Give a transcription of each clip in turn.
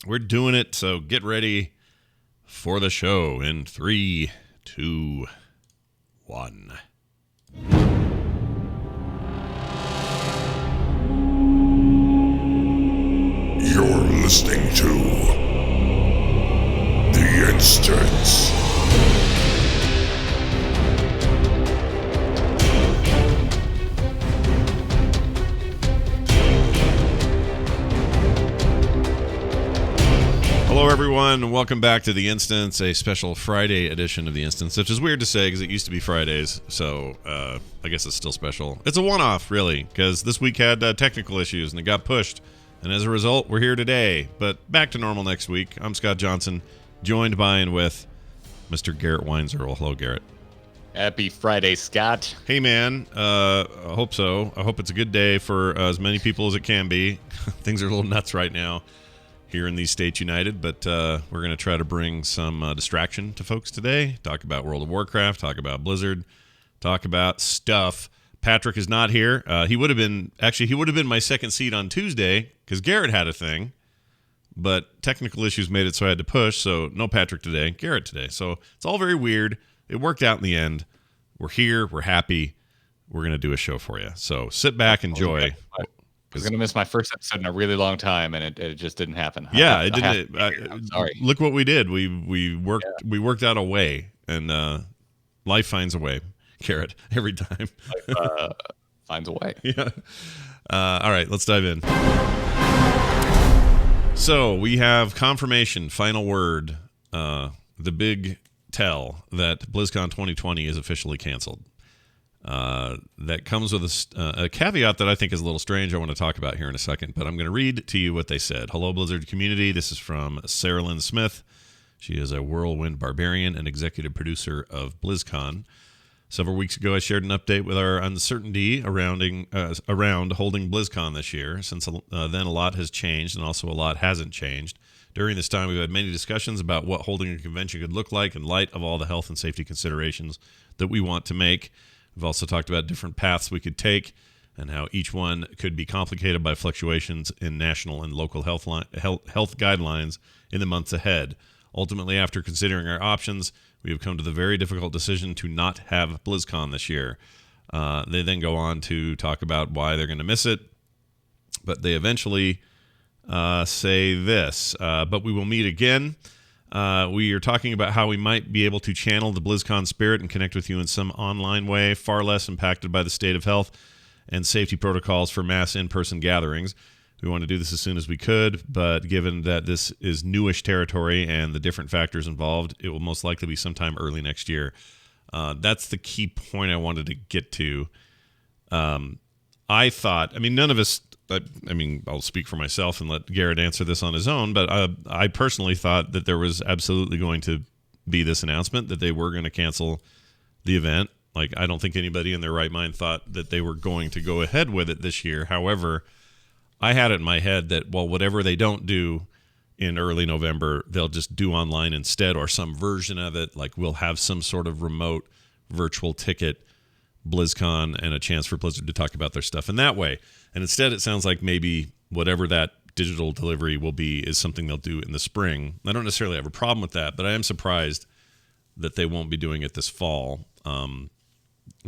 We're doing it, so get ready for the show in 3, 2, 1. You're listening to The Instance. Hello, everyone, and welcome back to The Instance, a special Friday edition of The Instance, which is weird to say because it used to be Fridays, so I guess it's still special. It's a one-off, really, because this week had technical issues, and it got pushed, and as a result, we're here today. But back to normal next week. I'm Scott Johnson, joined by and with Mr. Garrett Weinzierl. Hello, Garrett. Happy Friday, Scott. Hey, man. I hope so. I hope it's a good day for as many people as it can be. Things are a little nuts right now here in these States United, but we're going to try to bring some distraction to folks today. Talk about World of Warcraft, talk about Blizzard, talk about stuff. Patrick is not here. He would have been my second seat on Tuesday because Garrett had a thing, but technical issues made it so I had to push, so no Patrick today, Garrett today. So it's all very weird. It worked out in the end. We're here. We're happy. We're going to do a show for you. So sit back, enjoy. I was going to miss my first episode in a really long time, and it just didn't happen. Yeah, it didn't. I'm sorry. Look what we did. We worked out a way, and life finds a way, Garrett, every time. Life finds a way. Yeah. All right, let's dive in. So we have confirmation, final word, the big tell that BlizzCon 2020 is officially canceled. That comes with a caveat that I think is a little strange I want to talk about here in a second, but I'm going to read to you what they said. Hello, Blizzard community. This is from Sarah Lynn Smith. She is a whirlwind barbarian and executive producer of BlizzCon. Several weeks ago, I shared an update with our uncertainty around holding BlizzCon this year. Since then, a lot has changed, and also a lot hasn't changed. During this time, we've had many discussions about what holding a convention could look like in light of all the health and safety considerations that we want to make. We've also talked about different paths we could take and how each one could be complicated by fluctuations in national and local health guidelines in the months ahead. Ultimately, after considering our options, we have come to the very difficult decision to not have BlizzCon this year. They then go on to talk about why they're going to miss it, but they eventually say this, but we will meet again. We are talking about how we might be able to channel the BlizzCon spirit and connect with you in some online way, far less impacted by the state of health and safety protocols for mass in-person gatherings. We want to do this as soon as we could, but given that this is newish territory and the different factors involved, it will most likely be sometime early next year. That's the key point I wanted to get to. I thought, none of us, I'll speak for myself and let Garrett answer this on his own, but I personally thought that there was absolutely going to be this announcement that they were going to cancel the event. Like, I don't think anybody in their right mind thought that they were going to go ahead with it this year. However, I had it in my head that, well, whatever they don't do in early November, they'll just do online instead, or some version of it. Like, we'll have some sort of remote virtual ticket BlizzCon and a chance for Blizzard to talk about their stuff in that way. And instead, it sounds like maybe whatever that digital delivery will be is something they'll do in the spring. I don't necessarily have a problem with that, but I am surprised that they won't be doing it this fall.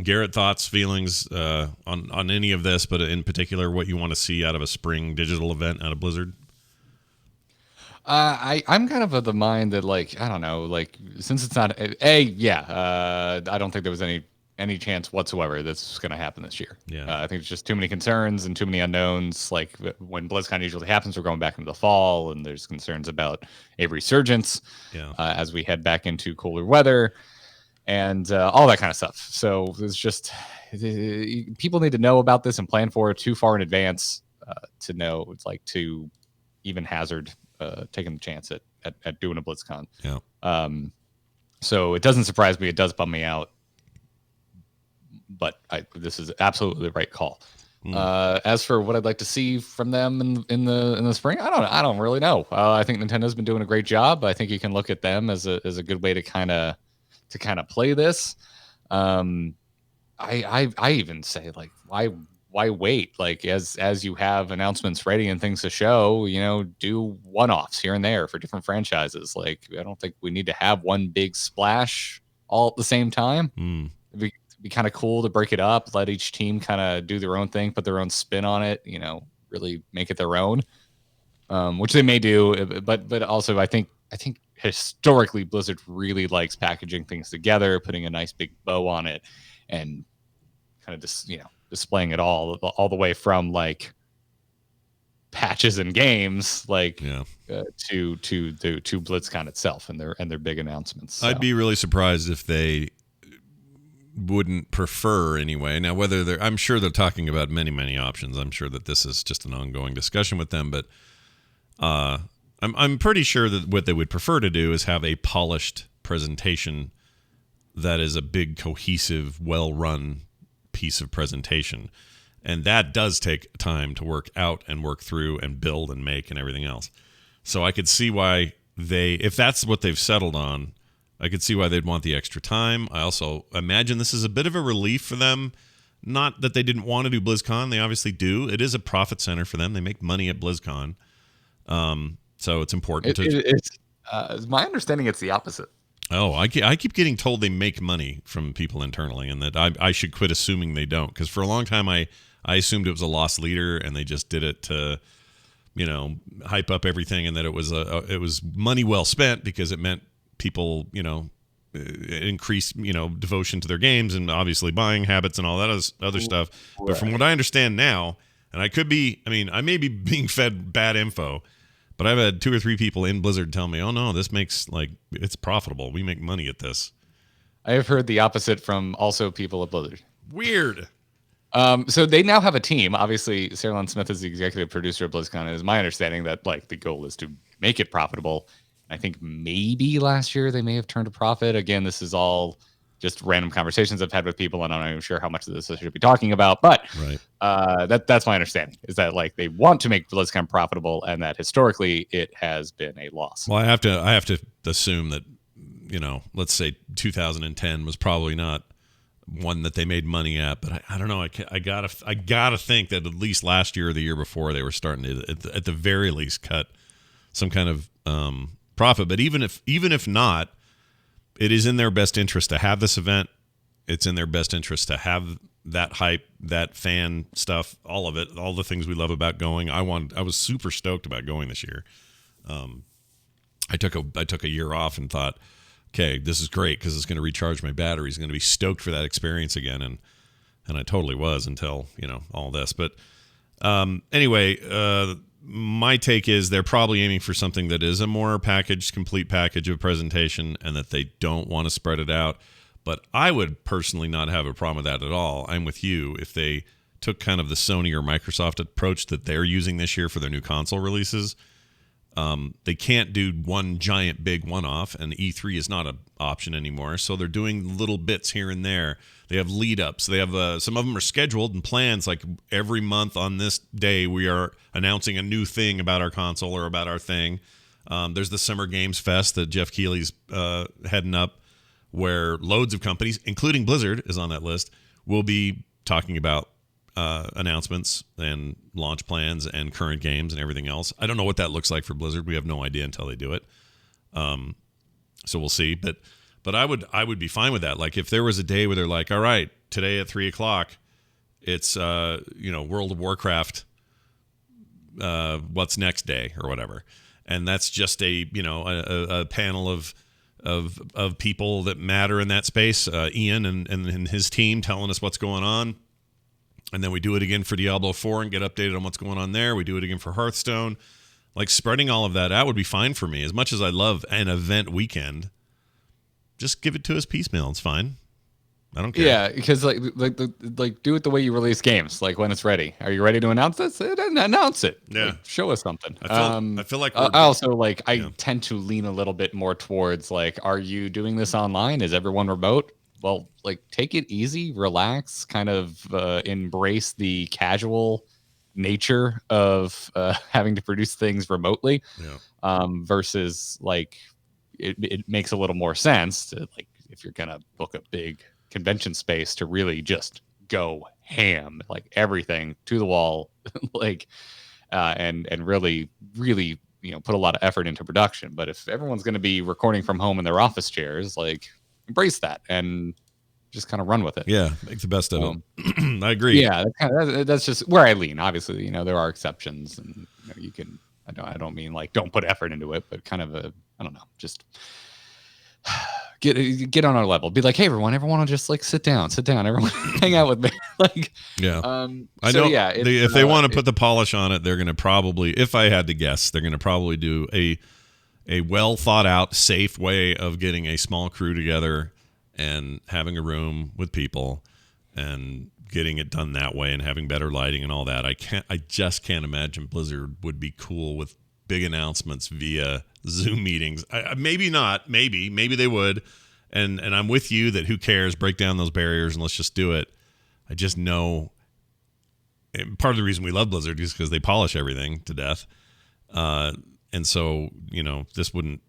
Garrett, thoughts, feelings on any of this, but in particular, what you want to see out of a spring digital event out of Blizzard? I'm kind of the mind that, like, I don't know, like, since it's not I don't think there was any chance whatsoever this is going to happen this year. Yeah. I think it's just too many concerns and too many unknowns. Like, when BlizzCon usually happens, we're going back into the fall, and there's concerns about a resurgence as we head back into cooler weather and all that kind of stuff. So it's just, people need to know about this and plan for it too far in advance to know. It's like to even hazard taking the chance at doing a BlizzCon. Yeah. So it doesn't surprise me. It does bum me out. But this is absolutely the right call. As for what I'd like to see from them in the spring, I don't really know. I think Nintendo's been doing a great job. I think you can look at them as a good way to kind of play this. I even say, like, why why wait? Like as you have announcements ready and things to show, do one-offs here and there for different franchises. Like, I don't think we need to have one big splash all at the same time. It'd be kind of cool to break it up, let each team kind of do their own thing, put their own spin on it, really make it their own. Which they may do, but also I think historically Blizzard really likes packaging things together, putting a nice big bow on it, and kind of just displaying it all the way from like patches and games, like to BlizzCon itself and their big announcements. So. I'd be really surprised if they wouldn't prefer anyway. Now, whether I'm sure they're talking about many options. I'm sure that this is just an ongoing discussion with them, but I'm pretty sure that what they would prefer to do is have a polished presentation that is a big, cohesive, well-run piece of presentation. And that does take time to work out and work through and build and make and everything else. So I could see why if that's what they've settled on, I could see why they'd want the extra time. I also imagine this is a bit of a relief for them. Not that they didn't want to do BlizzCon. They obviously do. It is a profit center for them. They make money at BlizzCon. So it's important it's my understanding it's the opposite. Oh, I keep getting told they make money from people internally, and that I should quit assuming they don't. Because for a long time, I assumed it was a lost leader, and they just did it to, hype up everything, and that it was money well spent because it meant people, increase, devotion to their games and obviously buying habits and all that other stuff. Right. But from what I understand now, and I may be being fed bad info, but I've had 2 or 3 people in Blizzard tell me, oh no, this makes it's profitable. We make money at this. I have heard the opposite from also people at Blizzard. Weird. So they now have a team. Obviously, Sarah Smith is the executive producer of BlizzCon. And it is my understanding that the goal is to make it profitable. I think maybe last year they may have turned a profit. Again, this is all just random conversations I've had with people, and I'm not even sure how much of this I should be talking about. But that's my understanding, is that they want to make BlizzCon profitable, and that historically it has been a loss. Well, I have to assume that let's say 2010 was probably not one that they made money at, but I don't know. I gotta think that at least last year or the year before they were starting to at the very least cut some kind of profit. But even if not, it is in their best interest to have this event. It's in their best interest to have that hype, that fan stuff, all of it, all the things we love about going. I was super stoked about going this year. I took a year off and thought, okay, this is great because it's going to recharge my batteries. I'm going to be stoked for that experience again, and I totally was until all this. But anyway, my take is they're probably aiming for something that is a more complete package of presentation, and that they don't want to spread it out. But I would personally not have a problem with that at all. I'm with you. If they took kind of the Sony or Microsoft approach that they're using this year for their new console releases, they can't do one giant big one-off, and E3 is not an option anymore. So they're doing little bits here and there. They have lead-ups. They have some of them are scheduled and plans. Like every month on this day, we are announcing a new thing about our console or about our thing. There's the Summer Games Fest that Jeff Keighley's heading up, where loads of companies, including Blizzard, is on that list, will be talking about announcements and launch plans and current games and everything else. I don't know what that looks like for Blizzard. We have no idea until they do it. So we'll see. But I would be fine with that. Like if there was a day where they're like, all right, today at 3:00, it's World of Warcraft. What's next day or whatever, and that's just a panel of people that matter in that space. Ian and his team telling us what's going on. And then we do it again for Diablo 4 and get updated on what's going on there. We do it again for Hearthstone. Like spreading all of that out would be fine for me. As much as I love an event weekend, just give it to us piecemeal. It's fine. I don't care. Yeah, because like do it the way you release games. Like when it's ready. Are you ready to announce this? Announce it. Yeah. Like, show us something. I feel like I also I tend to lean a little bit more towards are you doing this online? Is everyone remote? Well, take it easy, relax, kind of embrace the casual nature of having to produce things remotely. Yeah. Versus it makes a little more sense to if you're gonna book a big convention space to really just go ham, like everything to the wall, like, and really, really, put a lot of effort into production. But if everyone's going to be recording from home in their office chairs, like, embrace that and just kind of run with it. Yeah, make the best of it. I agree. Yeah, that's just where I lean. Obviously, there are exceptions, and you can. I don't mean like don't put effort into it, but kind of I don't know, just get on our level. Be like, hey, everyone will just like sit down, everyone, hang out with me. Like, yeah. I so know. Yeah, If they want to put the polish on it, they're going to probably, if I had to guess, they're going to probably do a well thought out, safe way of getting a small crew together and having a room with people and getting it done that way and having better lighting and all that. I just can't imagine Blizzard would be cool with big announcements via Zoom meetings. Maybe not. Maybe they would. And I'm with you that who cares? Break down those barriers and let's just do it. I just know. And part of the reason we love Blizzard is because they polish everything to death. And so, this wouldn't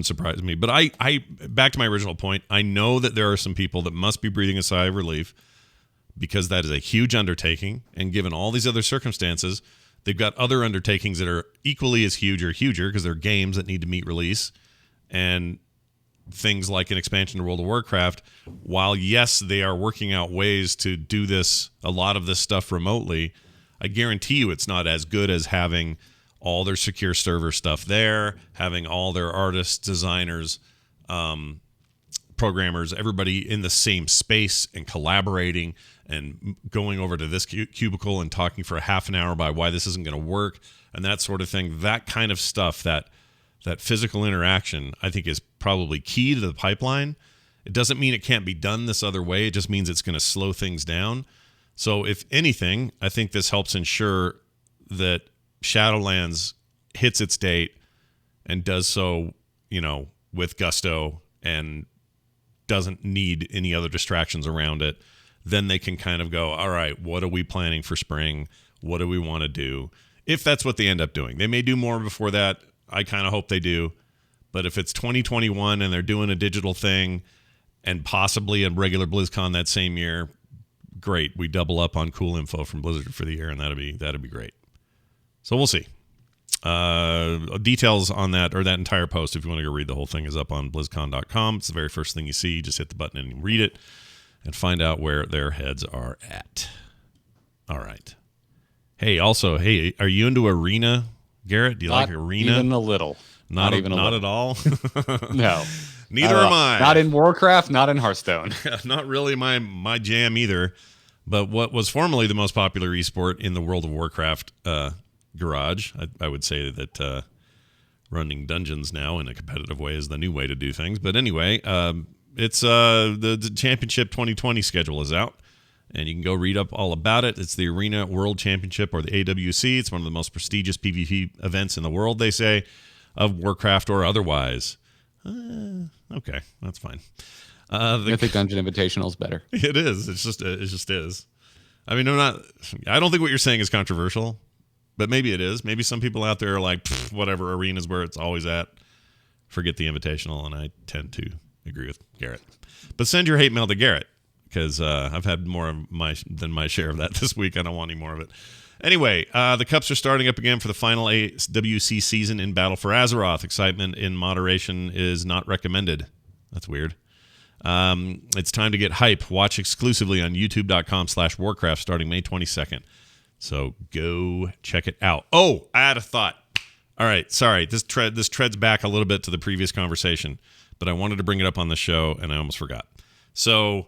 surprise me. But I back to my original point, I know that there are some people that must be breathing a sigh of relief because that is a huge undertaking. And given all these other circumstances, they've got other undertakings that are equally as huge or huger because they're games that need to meet release. And things like an expansion to World of Warcraft, while, yes, they are working out ways to do a lot of this stuff remotely, I guarantee you it's not as good as having all their secure server stuff there, having all their artists, designers, programmers, everybody in the same space and collaborating and going over to this cubicle and talking for a half an hour about why this isn't going to work and that sort of thing. That kind of stuff, that physical interaction, I think is probably key to the pipeline. It doesn't mean it can't be done this other way. It just means it's going to slow things down. So if anything, I think this helps ensure that Shadowlands hits its date and does so, with gusto and doesn't need any other distractions around it. Then they can kind of go, all right, what are we planning for spring? What do we want to do? If that's what they end up doing. They may do more before that. I kind of hope they do. But if it's 2021 and they're doing a digital thing and possibly a regular BlizzCon that same year, great. We double up on cool info from Blizzard for the year, and that'd be great. So we'll see. Details on that, or that entire post, if you want to go read the whole thing, is up on blizzcon.com. It's the very first thing you see. You just hit the button and read it and find out where their heads are at. All right. Hey, are you into Arena, Garrett? Do you like Arena? Even a little. Not at all? No. Neither am I. Not in Warcraft, not in Hearthstone. Not really my jam either. But what was formerly the most popular esport in the World of Warcraft garage, I would say that running dungeons now in a competitive way is the new way to do things. But anyway, it's the Championship 2020 schedule is out, and you can go read up all about it. It's the Arena World Championship, or the AWC. It's one of the most prestigious PvP events in the world, they say, of Warcraft or otherwise. Okay, that's fine. Mythic Dungeon Invitational is better. It is. It just is. I mean, I don't think what you're saying is controversial, but maybe it is. Maybe some people out there are like, whatever, Arena's where it's always at. Forget the Invitational, and I tend to agree with Garrett. But send your hate mail to Garrett, because I've had more than my share of that this week. I don't want any more of it. Anyway, the Cups are starting up again for the final AWC season in Battle for Azeroth. Excitement in moderation is not recommended. That's weird. It's time to get hype. Watch exclusively on youtube.com/Warcraft starting May 22nd. So go check it out. Oh, I had a thought. All right, sorry. This treads back a little bit to the previous conversation, but I wanted to bring it up on the show, and I almost forgot. So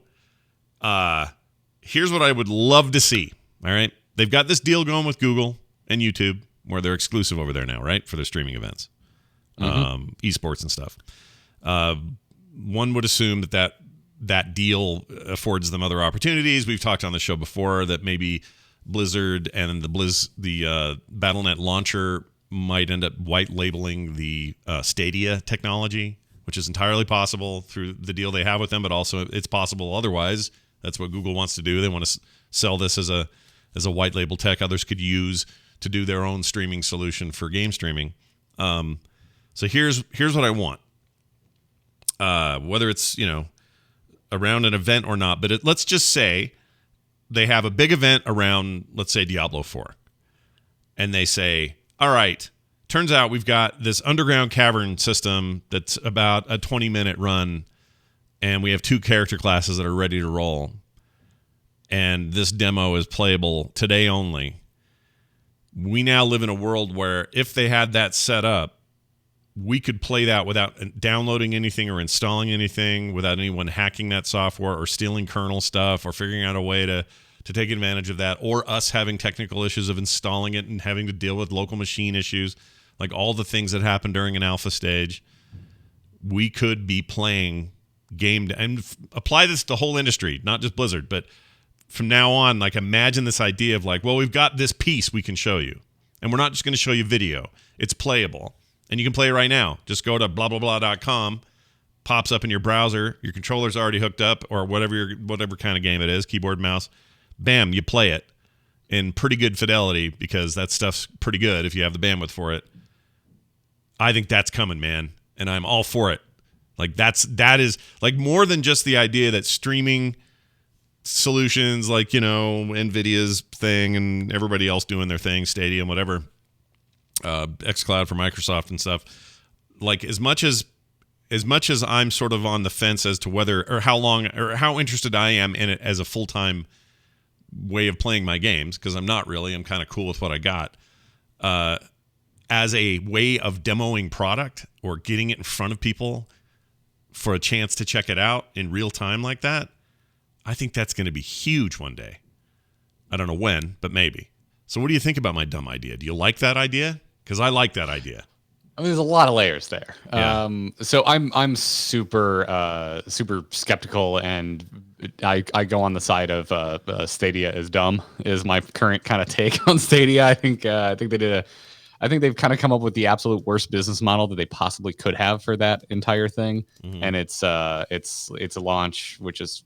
here's what I would love to see, all right? They've got this deal going with Google and YouTube where they're exclusive over there now, right, for their streaming events, esports and stuff. One would assume that deal affords them other opportunities. We've talked on the show before that maybe Blizzard and the Battle.net launcher might end up white labeling the Stadia technology, which is entirely possible through the deal they have with them, but also it's possible otherwise. That's what Google wants to do. They want to sell this as a white label tech others could use to do their own streaming solution for game streaming. So here's what I want. Whether it's around an event or not, but let's just say they have a big event around, let's say, Diablo 4. And they say, all right, turns out we've got this underground cavern system that's about a 20-minute run, and we have 2 character classes that are ready to roll. And this demo is playable today only. We now live in a world where if they had that set up, we could play that without downloading anything or installing anything, without anyone hacking that software or stealing kernel stuff or figuring out a way to take advantage of that, or us having technical issues of installing it and having to deal with local machine issues, like all the things that happen during an alpha stage. We could be playing game and apply this to the whole industry, not just Blizzard, but from now on, like, imagine this idea of like, well, we've got this piece we can show you, and we're not just going to show you video. It's playable. And you can play it right now. Just go to blah, blah, blah.com, pops up in your browser, your controller's already hooked up, or whatever kind of game it is, keyboard, mouse. Bam, you play it in pretty good fidelity, because that stuff's pretty good if you have the bandwidth for it. I think that's coming, man, and I'm all for it. Like, that is like more than just the idea that streaming solutions like, NVIDIA's thing and everybody else doing their thing, Stadia and whatever, xCloud for Microsoft and stuff. Like, as much as I'm sort of on the fence as to whether or how long or how interested I am in it as a full-time way of playing my games, because I'm not really. I'm kind of cool with what I got. As a way of demoing product or getting it in front of people for a chance to check it out in real time like that, I think that's going to be huge one day. I don't know when, but maybe. So what do you think about my dumb idea? Do you like that idea? Because I like that idea. I mean, there's a lot of layers there. Yeah. So I'm super skeptical, and I go on the side of Stadia is dumb. Is my current kind of take on Stadia. I think they've kind of come up with the absolute worst business model that they possibly could have for that entire thing. Mm-hmm. And it's a launch, which is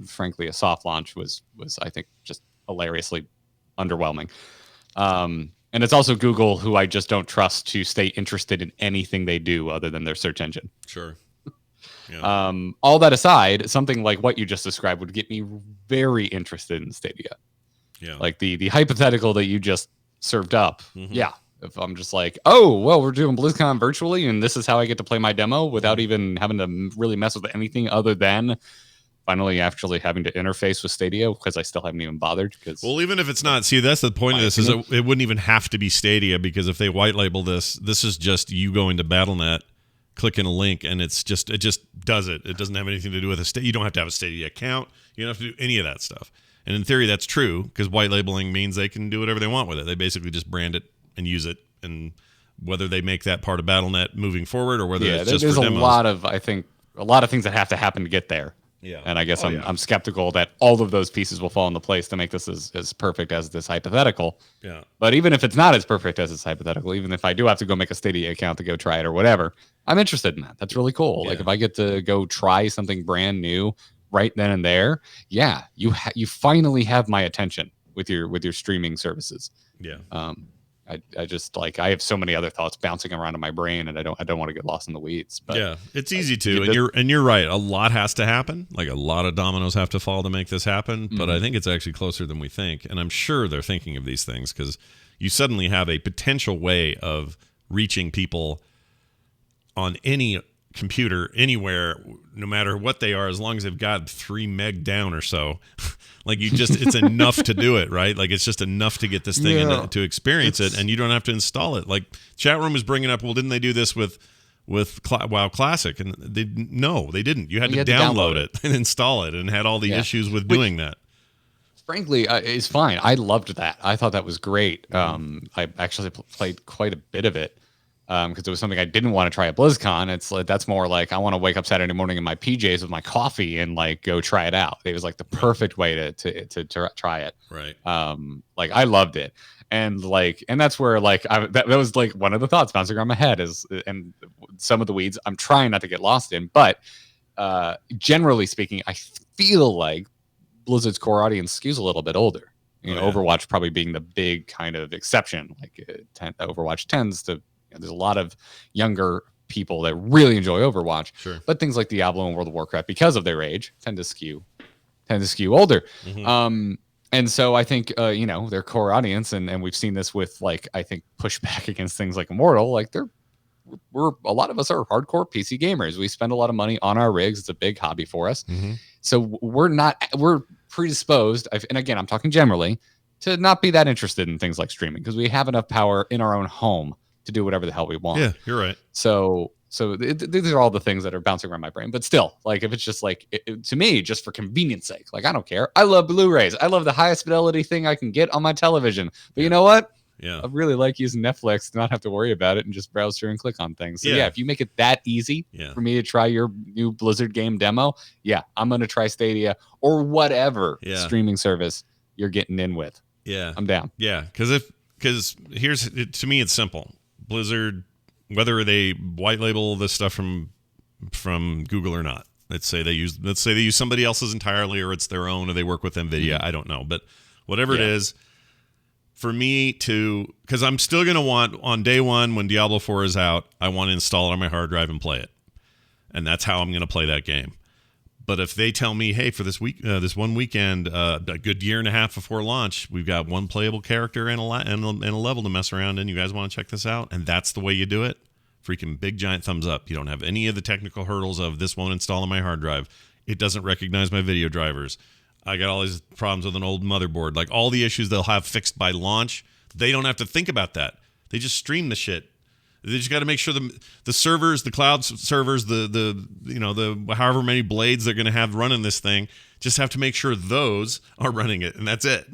frankly a soft launch, was I think just hilariously underwhelming. And it's also Google, who I just don't trust to stay interested in anything they do other than their search engine. Sure. Yeah. All that aside, something like what you just described would get me very interested in Stadia. Yeah. Like the hypothetical that you just served up. Mm-hmm. Yeah. If I'm just like, oh, well, we're doing BlizzCon virtually, and this is how I get to play my demo without even having to really mess with anything other than finally actually having to interface with Stadia, because I still haven't even bothered. Well, even if it's not, see, that's the point of this, is it wouldn't even have to be Stadia, because if they white label this is just you going to Battle.net, clicking a link, and it just does it. It doesn't have anything to do with you don't have to have a Stadia account. You don't have to do any of that stuff. And in theory, that's true, because white labeling means they can do whatever they want with it. They basically just brand it and use it, and whether they make that part of Battle.net moving forward or whether it's just for demos. There's a lot of things that have to happen to get there. Yeah. And I guess I'm skeptical that all of those pieces will fall into place to make this as perfect as this hypothetical. Yeah. But even if it's not as perfect as this hypothetical, even if I do have to go make a Stadia account to go try it or whatever, I'm interested in that. That's really cool. Yeah. Like, if I get to go try something brand new right then and there, yeah, you finally have my attention with your streaming services. Yeah. I just, like, I have so many other thoughts bouncing around in my brain, and I don't want to get lost in the weeds. But yeah, it's easy to, and you're right. A lot has to happen. Like, a lot of dominoes have to fall to make this happen. But I think it's actually closer than we think, and I'm sure they're thinking of these things, because you suddenly have a potential way of reaching people on any computer anywhere, no matter what they are, as long as they've got 3 meg down or so. Like, it's enough to do it, right? Like, it's just enough to get this thing to experience it, and you don't have to install it. Like, chat room was bringing up, well, didn't they do this with WoW Classic? And they didn't. You had to download it and install it, and had all the issues with doing that. Frankly, it's fine. I loved that. I thought that was great. I actually played quite a bit of it, because it was something I didn't want to try at BlizzCon. It's like, that's more like, I want to wake up Saturday morning in my PJs with my coffee and, like, go try it out. It was like the perfect way to try it. Right. Like, I loved it. And that's where, like, that was like one of the thoughts bouncing around my head and some of the weeds I'm trying not to get lost in. But generally speaking, I feel like Blizzard's core audience skews a little bit older. Overwatch probably being the big kind of exception. Like, Overwatch tends to, there's a lot of younger people that really enjoy Overwatch. Sure. But things like Diablo and World of Warcraft, because of their age, tend to skew older. Mm-hmm. And so I think, their core audience, and we've seen this with like, I think pushback against things like Immortal, like we're a lot of us are hardcore PC gamers. We spend a lot of money on our rigs. It's a big hobby for us. Mm-hmm. So we're predisposed, and again, I'm talking generally, to not be that interested in things like streaming because we have enough power in our own home to do whatever the hell we want. Yeah, you're right. So these are all the things that are bouncing around my brain. But still, like if it's just like to me, just for convenience sake, like I don't care. I love Blu-rays. I love the highest fidelity thing I can get on my television. But you know what? Yeah, I really like using Netflix to not have to worry about it and just browse through and click on things. So yeah, if you make it that easy for me to try your new Blizzard game demo, I'm going to try Stadia or whatever streaming service you're getting in with. Yeah, I'm down. Yeah, because here's to me, it's simple. Blizzard, whether they white label this stuff from Google or not, let's say they use somebody else's entirely, or it's their own, or they work with NVIDIA. I don't know, but whatever it is. For me because I'm still going to want, on day one when Diablo 4 is out, I want to install it on my hard drive and play it. And that's how I'm going to play that game. But if they tell me, hey, for this one weekend, a good year and a half before launch, we've got one playable character and a level to mess around in, you guys want to check this out? And that's the way you do it? Freaking big giant thumbs up. You don't have any of the technical hurdles of this won't install on my hard drive. It doesn't recognize my video drivers. I got all these problems with an old motherboard. Like all the issues they'll have fixed by launch, they don't have to think about that. They just stream the shit. They just got to make sure the servers, the cloud servers, the however many blades they're going to have running this thing, just have to make sure those are running it, and that's it.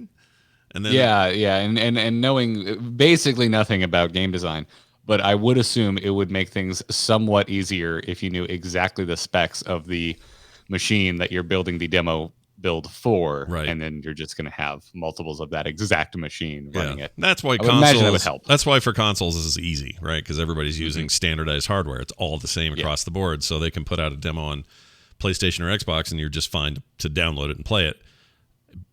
And then and knowing basically nothing about game design, but I would assume it would make things somewhat easier if you knew exactly the specs of the machine that you're building the demo build for, right? And then you're just going to have multiples of that exact machine running it. That's why consoles would help. That's why for consoles this is easy, right? Because everybody's using standardized hardware. It's all the same across the board, so they can put out a demo on PlayStation or Xbox, and you're just fine to download it and play it.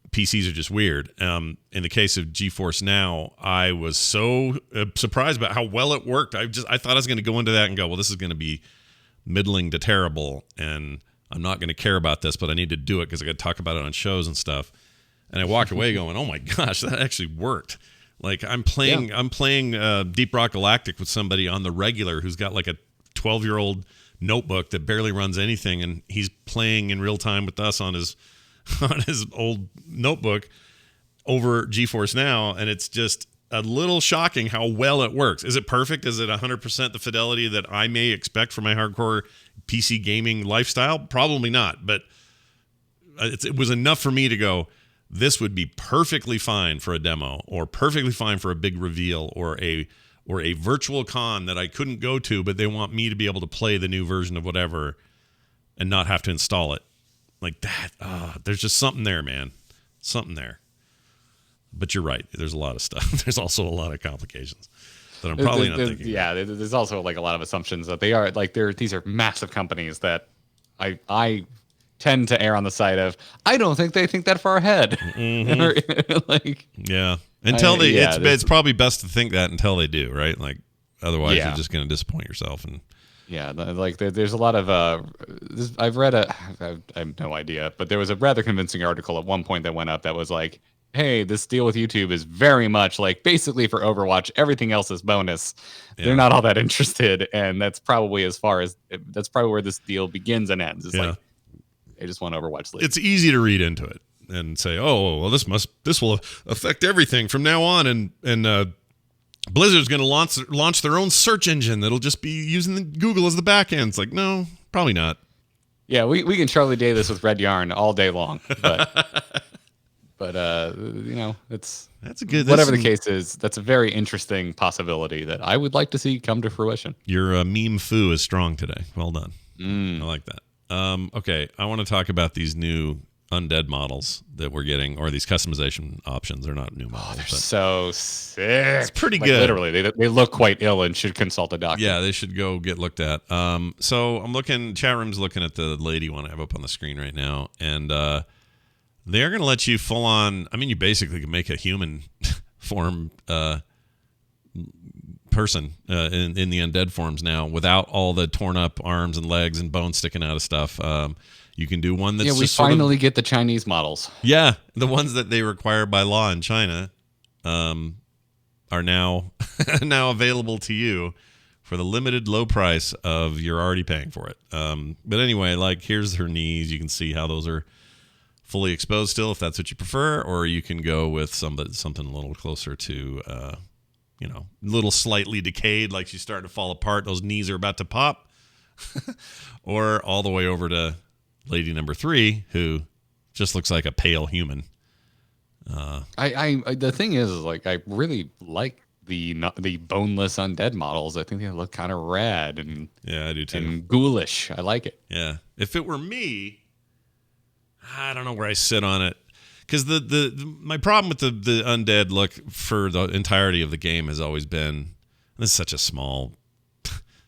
PCs are just weird. In the case of GeForce Now, I was so surprised about how well it worked. I thought I was going to go into that and go, well, this is going to be middling to terrible, and I'm not going to care about this, but I need to do it because I got to talk about it on shows and stuff. And I walked away going, "Oh my gosh, that actually worked!" Like I'm playing Deep Rock Galactic with somebody on the regular who's got like a 12-year-old notebook that barely runs anything, and he's playing in real time with us on his old notebook over GeForce Now, and it's just a little shocking how well it works. Is it perfect? Is it 100% the fidelity that I may expect for my hardcore PC gaming lifestyle? Probably not, but it was enough for me to go, this would be perfectly fine for a demo, or perfectly fine for a big reveal, or a virtual con that I couldn't go to, but they want me to be able to play the new version of whatever and not have to install it. Like that. There's just something there, man. Something there. But you're right. There's a lot of stuff. There's also a lot of complications that I'm probably not thinking. Yeah, there's also like a lot of assumptions that they are like these are massive companies that I tend to err on the side of I don't think they think that far ahead. Mm-hmm. It's probably best to think that until they do, right? Like otherwise you're just going to disappoint yourself. And like there's a lot of I've read I have no idea, but there was a rather convincing article at one point that went up that was like, hey, this deal with YouTube is very much like basically for Overwatch, everything else is bonus. They're not all that interested, and that's probably where this deal begins and ends. It's like they just want Overwatch League. It's easy to read into it and say, oh, well, this will affect everything from now on, and Blizzard's going to launch their own search engine that'll just be using Google as the back end. It's like, no, probably not. Yeah, we can Charlie Day this with Red Yarn all day long, but that's a good. Whatever the case is, that's a very interesting possibility that I would like to see come to fruition. Your meme foo is strong today. Well done. I like that. Okay, I want to talk about these new Undead models that we're getting, or these customization options. They're not new models. They're so sick. It's pretty good. Literally, they look quite ill and should consult a doctor. Yeah, they should go get looked at. So I'm looking. Chat room's looking at the lady one I have up on the screen right now, and they're going to let you full on. I mean, you basically can make a human form person in the undead forms now without all the torn up arms and legs and bones sticking out of stuff. You can do one that's we just finally get the Chinese models. Yeah, the ones that they require by law in China are now now available to you for the limited low price of you're already paying for it. But anyway, like here's her knees. You can see how those are fully exposed still, if that's what you prefer, or you can go with something a little closer to, a little slightly decayed, like she's starting to fall apart. Those knees are about to pop, or all the way over to lady number 3, who just looks like a pale human. The thing is, like, I really like the boneless undead models. I think they look kind of rad and I do too, and ghoulish. I like it. Yeah, if it were me, I don't know where I sit on it, because my problem with the undead look for the entirety of the game has always been, this is such a small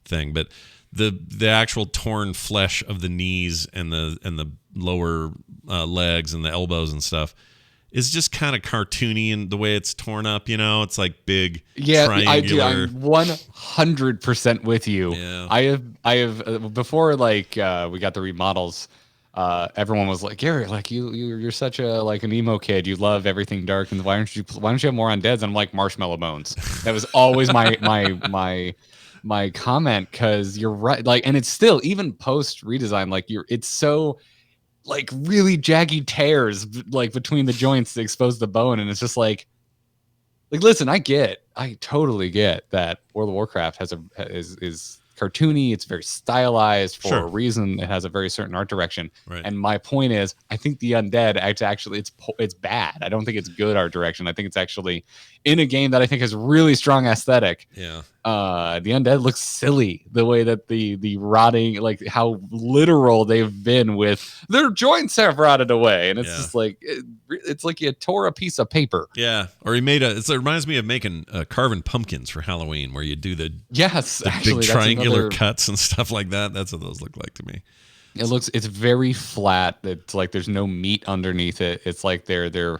thing, but the actual torn flesh of the knees and the lower legs and the elbows and stuff is just kind of cartoony in the way it's torn up. It's like big, triangular. I do. I'm 100% with you. Yeah. I have before, like, we got the remodels. Everyone was like, Garrett, like you're such an emo kid. You love everything dark, and why don't you have more undeads? And I'm like, marshmallow bones. That was always my comment, because you're right. Like, and it's still, even post redesign, like it's so, like, really jaggy tears like between the joints that expose the bone, and it's just like listen, I totally get that World of Warcraft is cartoony. It's very stylized for a reason. It has a very certain art direction. Right. And my point is, I think the undead actually it's bad. I don't think it's good art direction. I think it's actually in a game that I think has really strong aesthetic. Yeah. The undead looks silly, the way that the rotting, like how literal they've been with their joints have rotted away, and it's just like it's like you tore a piece of paper. Yeah, or he made it reminds me of making carving pumpkins for Halloween, where you do the big triangular cuts and stuff like that. That's what those look like to me. It's very flat. It's like there's no meat underneath it. It's like they're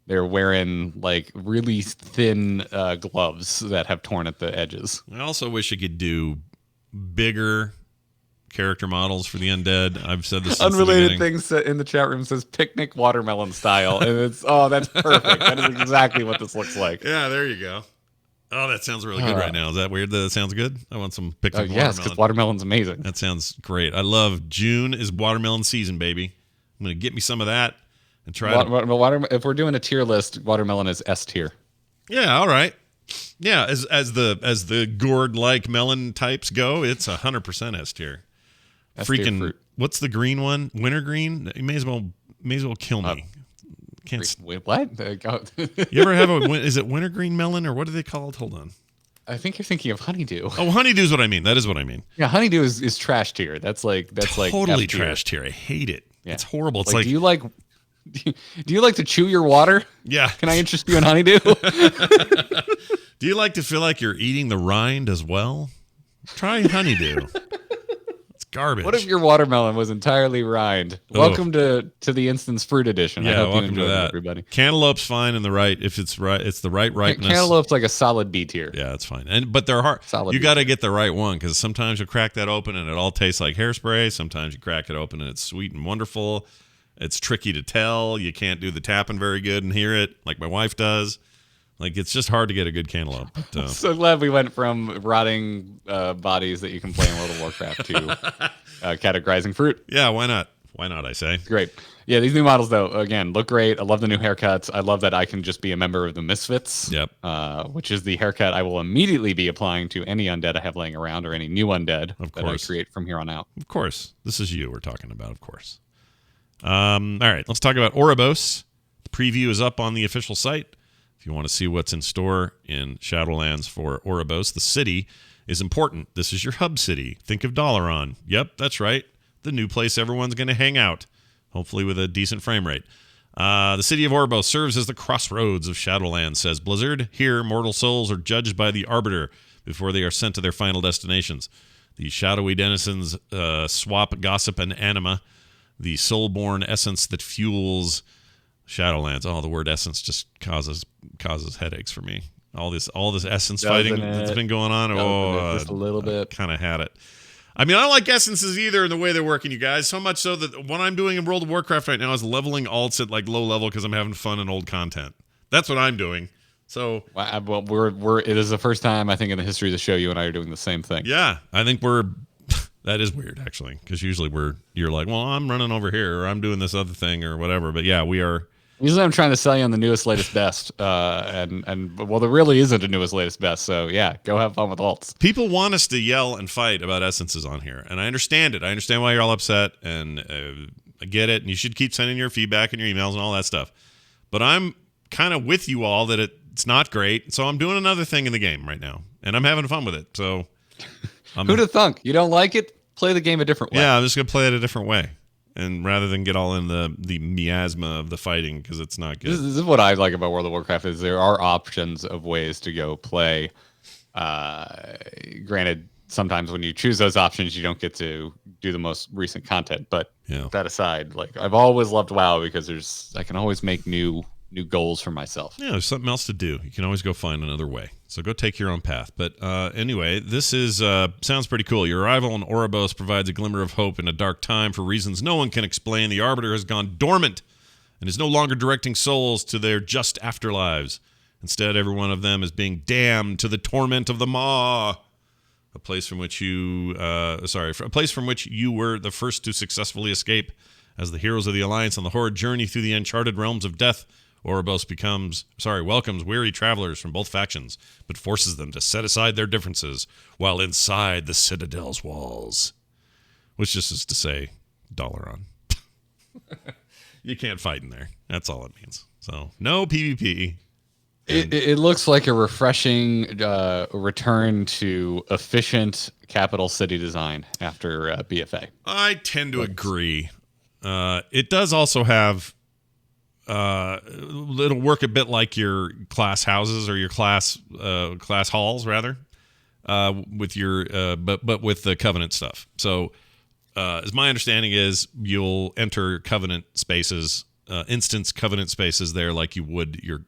wearing like really thin gloves that have torn at the edges. I also wish you could do bigger character models for the undead. I've said this since Unrelated things in the chat room says picnic watermelon style, and it's that's perfect. That is exactly what this looks like. Yeah, there you go. Oh, that sounds really good right now. Is that weird that it sounds good? I want some picnic watermelon. Yes, because watermelon's amazing. That sounds great. I love June is watermelon season, baby. I'm going to get me some of that and try if we're doing a tier list, watermelon is S tier. Yeah, all right. Yeah, as the gourd-like melon types go, it's 100% S tier. Freaking fruit. What's the green one? Wintergreen? You may as well kill me. Wait, what? You ever have is it wintergreen melon, or what are they called? Hold on. I think you're thinking of honeydew. Oh, honeydew is what I mean. That is what I mean. Yeah, honeydew is trash tier. That's totally F-tier. Trash tier. I hate it. Yeah. It's horrible. It's like do you like to chew your water? Yeah. Can I interest you in honeydew? Do you like to feel like you're eating the rind as well? Try honeydew. Garbage. What if your watermelon was entirely rind? Oh. Welcome to the Instance Fruit Edition. Yeah, I hope welcome you enjoy to that, everybody. Cantaloupe's fine in the right if it's right. It's the right ripeness. Cantaloupe's like a solid B tier. Yeah, it's fine. But they're hard. Solid you got to get the right one, because sometimes you crack that open and it all tastes like hairspray. Sometimes you crack it open and it's sweet and wonderful. It's tricky to tell. You can't do the tapping very good and hear it like my wife does. Like, it's just hard to get a good cantaloupe. But, I'm so glad we went from rotting bodies that you can play in World of Warcraft to categorizing fruit. Yeah, why not? Why not, I say. Great. Yeah, these new models, though, again, look great. I love the new haircuts. I love that I can just be a member of the Misfits. Yep. Which is the haircut I will immediately be applying to any undead I have laying around, or any new undead that I create from here on out. Of course. This is you we're talking about, of course. All right, let's talk about Oribos. The preview is up on the official site. If you want to see what's in store in Shadowlands for Oribos, the city is important. This is your hub city. Think of Dalaran. Yep, that's right. The new place everyone's going to hang out, hopefully with a decent frame rate. The city of Oribos serves as the crossroads of Shadowlands, says Blizzard. Here, mortal souls are judged by the Arbiter before they are sent to their final destinations. The shadowy denizens swap gossip and anima, the soul-born essence that fuels Shadowlands. Oh, the word essence just causes headaches for me. All this essence fighting that's been going on. Just a little bit. Kind of had it. I mean, I don't like essences either in the way they're working, you guys. So much so that what I'm doing in World of Warcraft right now is leveling alts at like low level because I'm having fun in old content. That's what I'm doing. So, well, we're it is the first time I think in the history of the show you and I are doing the same thing. yeah, I think that is weird actually, because usually you're like, well, I'm running over here or I'm doing this other thing or whatever. But yeah, we are. Usually I'm trying to sell you on the newest, latest, best. And well, there really isn't a newest, latest, best. So yeah, go have fun with alts. People want us to yell and fight about essences on here. And I understand it. I understand why you're all upset. And I get it. And you should keep sending your feedback and your emails and all that stuff. But I'm kind of with you all that it's not great. So I'm doing another thing in the game right now. And I'm having fun with it. So who'd have thunk? You don't like it? Play the game a different way. Yeah, I'm just going to play it a different way. And rather than get all in the miasma of the fighting, because it's not good. This is what I like about World of Warcraft is there are options of ways to go play. Granted, sometimes when you choose those options, you don't get to do the most recent content. But that aside, like I've always loved WoW because I can always make new goals for myself. Yeah, there's something else to do. You can always go find another way. So go take your own path. But anyway, this is sounds pretty cool. Your arrival in Oribos provides a glimmer of hope in a dark time for reasons no one can explain. The Arbiter has gone dormant and is no longer directing souls to their just afterlives. Instead, every one of them is being damned to the torment of the Maw, a place from which you were the first to successfully escape. As the heroes of the Alliance on the Horde journey through the uncharted realms of death, Oribos welcomes weary travelers from both factions, but forces them to set aside their differences while inside the Citadel's walls. Which just is to say, Dalaran. You can't fight in there. That's all it means. So, no PvP. It looks like a refreshing return to efficient capital city design after BFA. I tend to agree. It does also have... it'll work a bit like your class houses or your class halls rather, with your but with the Covenant stuff. So, as my understanding is, you'll enter Covenant spaces, instance Covenant spaces there like you would your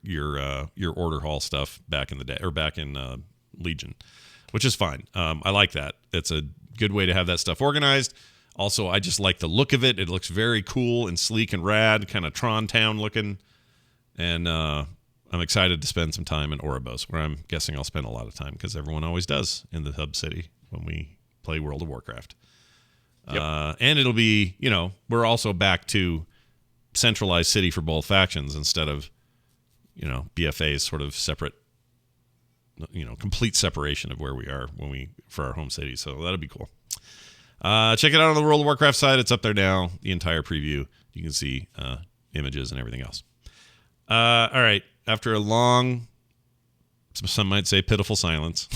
Order Hall stuff back in the day or back in Legion, which is fine. I like that. It's a good way to have that stuff organized. Also, I just like the look of it. It looks very cool and sleek and rad, kind of Tron Town looking. And I'm excited to spend some time in Oribos, where I'm guessing I'll spend a lot of time because everyone always does in the hub city when we play World of Warcraft. Yep. And it'll be, we're also back to centralized city for both factions instead of, BFA's sort of separate, complete separation of where we are for our home city. So that'll be cool. Check it out on the World of Warcraft side. It's up there now. The entire preview. You can see images and everything else. All right. After a long, some might say pitiful silence.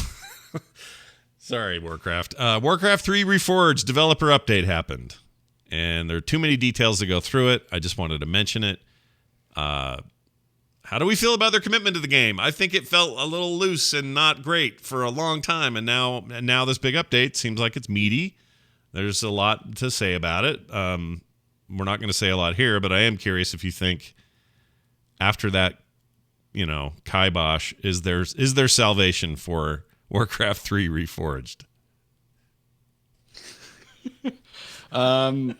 Sorry, Warcraft. Warcraft 3 Reforged developer update happened. And there are too many details to go through it. I just wanted to mention it. How do we feel about their commitment to the game? I think it felt a little loose and not great for a long time. And now this big update seems like it's meaty. There's a lot to say about it. We're not going to say a lot here, but I am curious if you think after that, kibosh, is there salvation for Warcraft 3 Reforged? I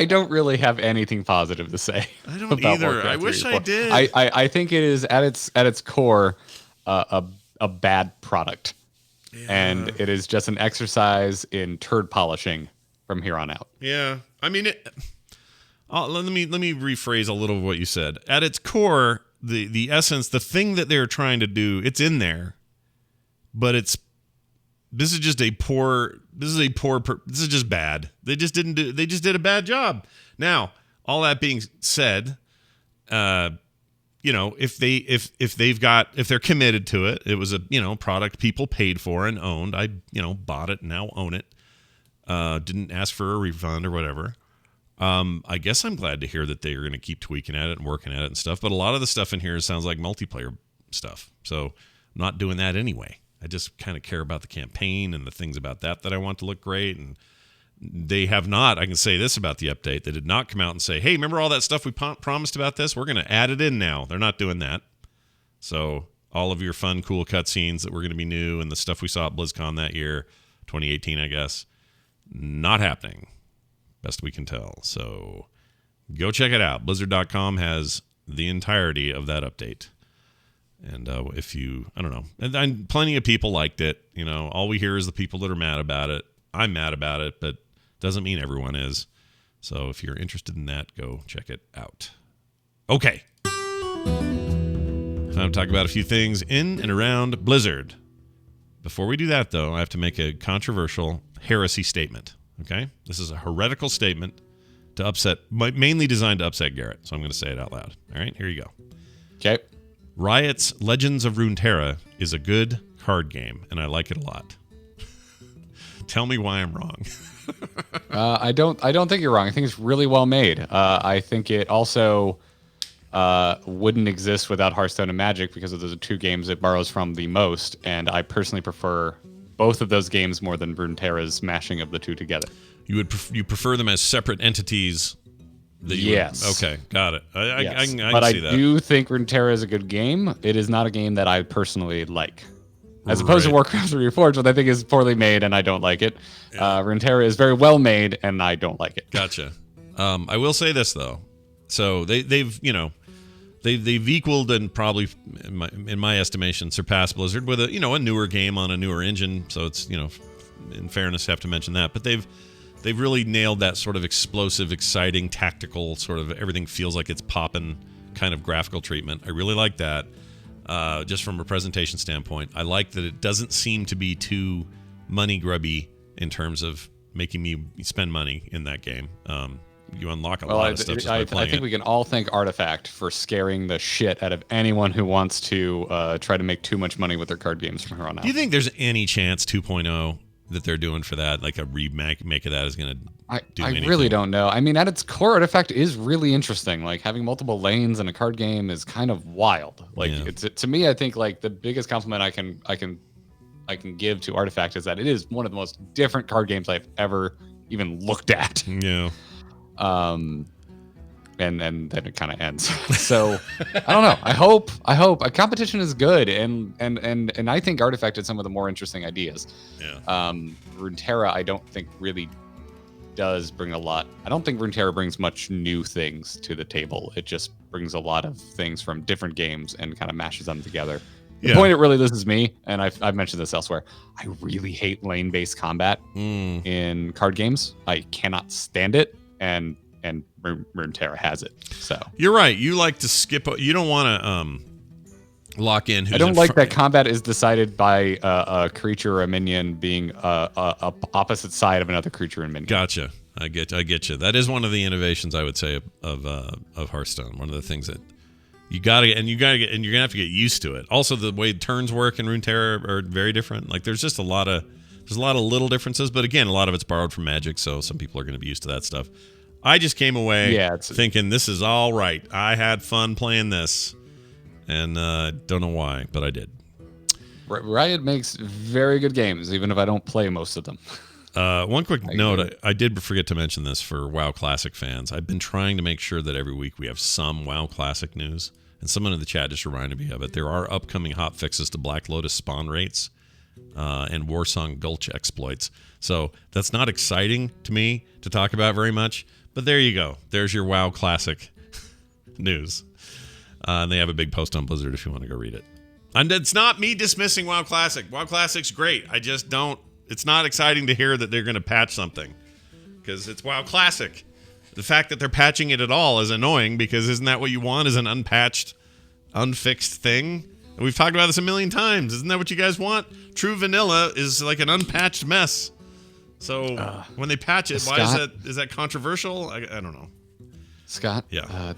don't really have anything positive to say. I don't either. Warcraft I wish I did. I think it is at its core a bad product, and it is just an exercise in turd polishing from here on out. Yeah, I mean, let me rephrase a little of what you said. At its core, the essence, the thing that they're trying to do, it's in there, but this is just bad. They just did a bad job. Now, all that being said, if they're committed to it, it was a product people paid for and owned. I bought it and now own it. Didn't ask for a refund or whatever. I guess I'm glad to hear that they're going to keep tweaking at it and working at it and stuff. But a lot of the stuff in here sounds like multiplayer stuff. So I'm not doing that anyway. I just kind of care about the campaign and the things about that I want to look great. And they have not, I can say this about the update, they did not come out and say, hey, remember all that stuff we promised about this? We're going to add it in now. They're not doing that. So all of your fun, cool cutscenes that were going to be new and the stuff we saw at BlizzCon that year, 2018, I guess, not happening, best we can tell. So go check it out. Blizzard.com has the entirety of that update. And if you, I don't know, and plenty of people liked it. You know, all we hear is the people that are mad about it. I'm mad about it, but doesn't mean everyone is. So if you're interested in that, go check it out. Okay. Time to talk about a few things in and around Blizzard. Before we do that, though, I have to make a controversial heresy statement. Okay? This is a heretical statement to upset, mainly designed to upset Garrett. So I'm going to say it out loud. All right? Here you go. Okay. Riot's Legends of Runeterra is a good card game, and I like it a lot. Tell me why I'm wrong. I don't think you're wrong. I think it's really well made. I think it also wouldn't exist without Hearthstone and Magic because those are the two games it borrows from the most. And I personally prefer both of those games more than Runeterra's mashing of the two together. You prefer them as separate entities? Yes. Okay, got it. I can see that. But I do think Runeterra is a good game. It is not a game that I personally like. As opposed to Warcraft 3 Reforged, which I think is poorly made and I don't like it. Runeterra is very well made and I don't like it. Gotcha. I will say this though. So they've equaled and probably in my estimation surpassed Blizzard with a newer game on a newer engine. So it's in fairness have to mention that. But they've really nailed that sort of explosive, exciting, tactical sort of everything feels like it's popping kind of graphical treatment. I really like that. Just from a presentation standpoint, I like that it doesn't seem to be too money grubby in terms of making me spend money in that game. You unlock a lot of stuff just by playing I think we can all thank Artifact for scaring the shit out of anyone who wants to try to make too much money with their card games from here on out. Do you think there's any chance 2.0 that they're doing for that, like a remake of that, is going to do anything? I really don't know. I mean, at its core, Artifact is really interesting. Like having multiple lanes in a card game is kind of wild. Like to me, I think like the biggest compliment I can give to Artifact is that it is one of the most different card games I've ever even looked at. Yeah. And then it kind of ends. So I don't know. I hope a competition is good, and I think Artifact had some of the more interesting ideas. Yeah. Runeterra, I don't think really does bring a lot. I don't think Runeterra brings much new things to the table. It just brings a lot of things from different games and kind of mashes them together. The point it really loses me, and I've mentioned this elsewhere, I really hate lane-based combat in card games. I cannot stand it, and Runeterra has it. So you're right. You like to skip. You don't want to lock in. I don't like that combat is decided by a creature or a minion being a opposite side of another creature and minion. Gotcha. I get you. That is one of the innovations I would say of Hearthstone. One of the things that you're gonna have to get used to it. Also, the way turns work in Runeterra are very different. Like there's just a lot of little differences, but again, a lot of it's borrowed from Magic, so some people are going to be used to that stuff. I just came away thinking this is all right. I had fun playing this, and don't know why, but I did. Riot makes very good games, even if I don't play most of them. One quick note, I did forget to mention this for WoW Classic fans. I've been trying to make sure that every week we have some WoW Classic news, and someone in the chat just reminded me of it. There are upcoming hot fixes to Black Lotus spawn rates and Warsong Gulch exploits. So that's not exciting to me to talk about very much, but there you go. There's your WoW Classic news. And they have a big post on Blizzard if you want to go read it. And it's not me dismissing WoW Classic. WoW Classic's great. I just don't. It's not exciting to hear that they're going to patch something because it's WoW Classic. The fact that they're patching it at all is annoying because isn't that what you want, is an unpatched, unfixed thing? And we've talked about this a million times. Isn't that what you guys want? True vanilla is like an unpatched mess. So when they patch it, why is that controversial? I don't know. Scott, yeah.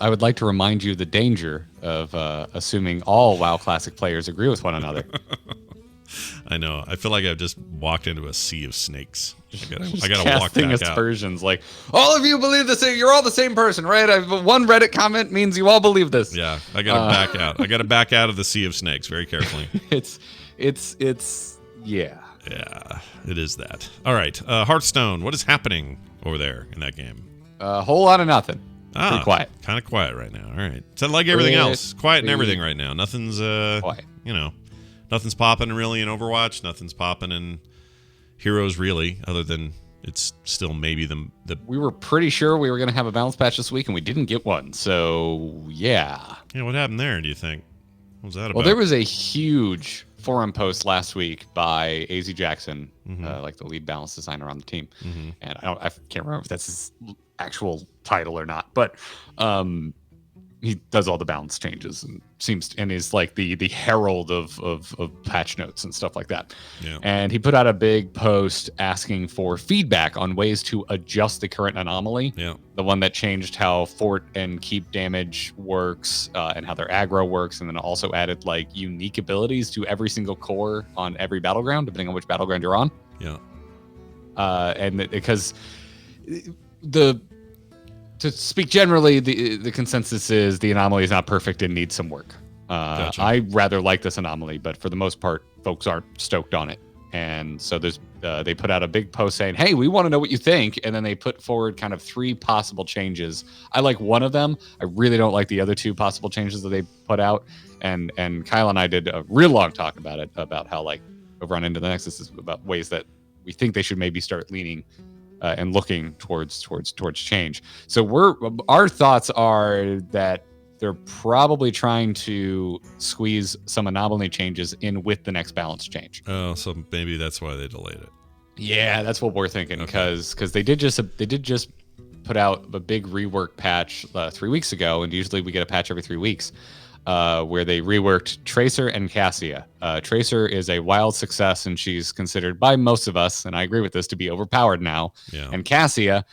I would like to remind you the danger of assuming all WoW Classic players agree with one another. I know. I feel like I've just walked into a sea of snakes. I gotta walk back aspersions out. Like, all of you believe the same. You're all the same person, right? One Reddit comment means you all believe this. Yeah, I gotta back out. I gotta back out of the sea of snakes very carefully. Yeah. Yeah, it is that. All right, Hearthstone. What is happening over there in that game? A whole lot of nothing. Pretty quiet. Kind of quiet right now. All right. So like everything else, quiet and everything right now. Nothing's quiet. Nothing's popping really in Overwatch. Nothing's popping in heroes really, other than it's still maybe the. We were pretty sure we were going to have a balance patch this week, and we didn't get one. So yeah. What happened there? Do you think? What was that about? Well, there was a huge forum post last week by AZ Jackson, like the lead balance designer on the team, and I can't remember if that's his actual title or not, but he does all the balance changes and is like the herald of patch notes and stuff like that. Yeah. And he put out a big post asking for feedback on ways to adjust the current anomaly. Yeah. The one that changed how fort and keep damage works and how their aggro works, and then also added like unique abilities to every single core on every battleground, depending on which battleground you're on. Yeah. And because to speak generally, the consensus is the anomaly is not perfect and needs some work. Gotcha. I rather like this anomaly, but for the most part, folks aren't stoked on it. And so they put out a big post saying, hey, we want to know what you think. And then they put forward kind of 3 possible changes. I like one of them. I really don't like the other 2 possible changes that they put out. And Kyle and I did a real long talk about it, about how like over on Into the Nexus is about ways that we think they should maybe start leaning and looking towards change. So our thoughts are that they're probably trying to squeeze some anomaly changes in with the next balance change. Oh, so maybe that's why they delayed it. Yeah, that's what we're thinking, because they did just put out a big rework patch 3 weeks ago, and usually we get a patch every 3 weeks. Where they reworked Tracer and Cassia. Tracer is a wild success, and she's considered by most of us, and I agree with this, to be overpowered now. Yeah. And Cassia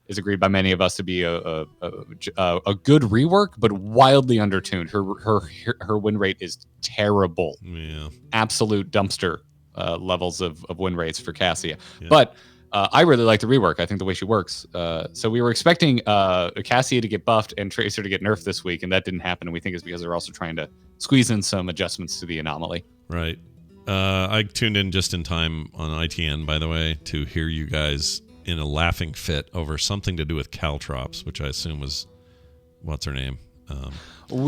is agreed by many of us to be a good rework, but wildly undertuned. Her win rate is terrible. Yeah. Absolute dumpster levels of win rates for Cassia. Yeah. But I really like the rework. I think the way she works. So we were expecting Cassia to get buffed and Tracer to get nerfed this week, and that didn't happen. And we think it's because they're also trying to squeeze in some adjustments to the anomaly. Right. I tuned in just in time on ITN, by the way, to hear you guys in a laughing fit over something to do with caltrops, which I assume was what's her name. That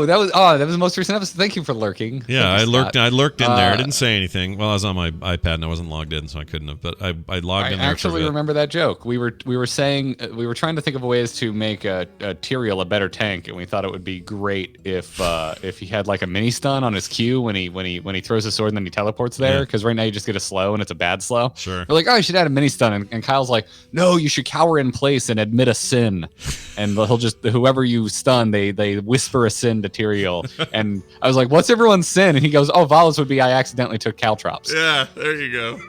was the most recent episode. Thank you for lurking. Yeah, I lurked in there. I didn't say anything. Well, I was on my iPad and I wasn't logged in, so I couldn't have. But I logged in there. I actually remember that joke. We were saying we were trying to think of ways to make a Tyrael a better tank, and we thought it would be great if he had like a mini stun on his Q when he throws his sword and then he teleports there. Because right now you just get a slow and it's a bad slow. Sure. We're like, oh, you should add a mini stun, and Kyle's like, no, you should cower in place and admit a sin, and he'll just whoever you stun, they whisper a sin to Tyrael. And I was like, what's everyone's sin? And he goes, oh, Vala's would be I accidentally took caltrops. Yeah, there you go.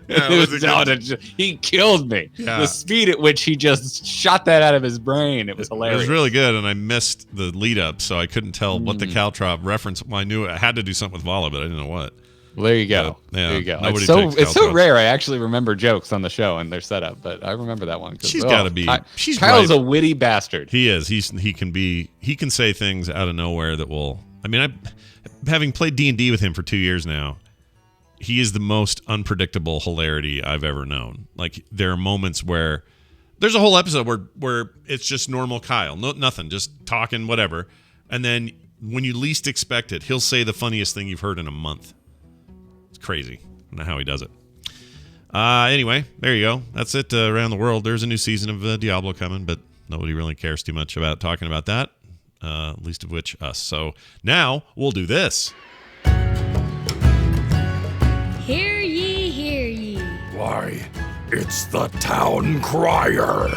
Yeah, he killed me. Yeah. The speed at which he just shot that out of his brain, it was hilarious. It was really good, and I missed the lead up, so I couldn't tell what the caltrop reference. Well, I knew I had to do something with Vala, but I didn't know what. Well, there you go. Yeah, there you go. It's so rare. I actually remember jokes on the show and their setup, but I remember that one. She's got to be. Kyle's a witty bastard. He is. He can say things out of nowhere that will. I mean, having played D&D with him for 2 years now, he is the most unpredictable hilarity I've ever known. Like, there are moments where there's a whole episode where it's just normal Kyle, nothing, just talking whatever, and then when you least expect it, he'll say the funniest thing you've heard in a month. Crazy. I don't know how he does it. Anyway, there you go. That's it around the world. There's a new season of Diablo coming, but nobody really cares too much about talking about that, least of which us. So now we'll do this. Hear ye, hear ye. Why, it's the town crier.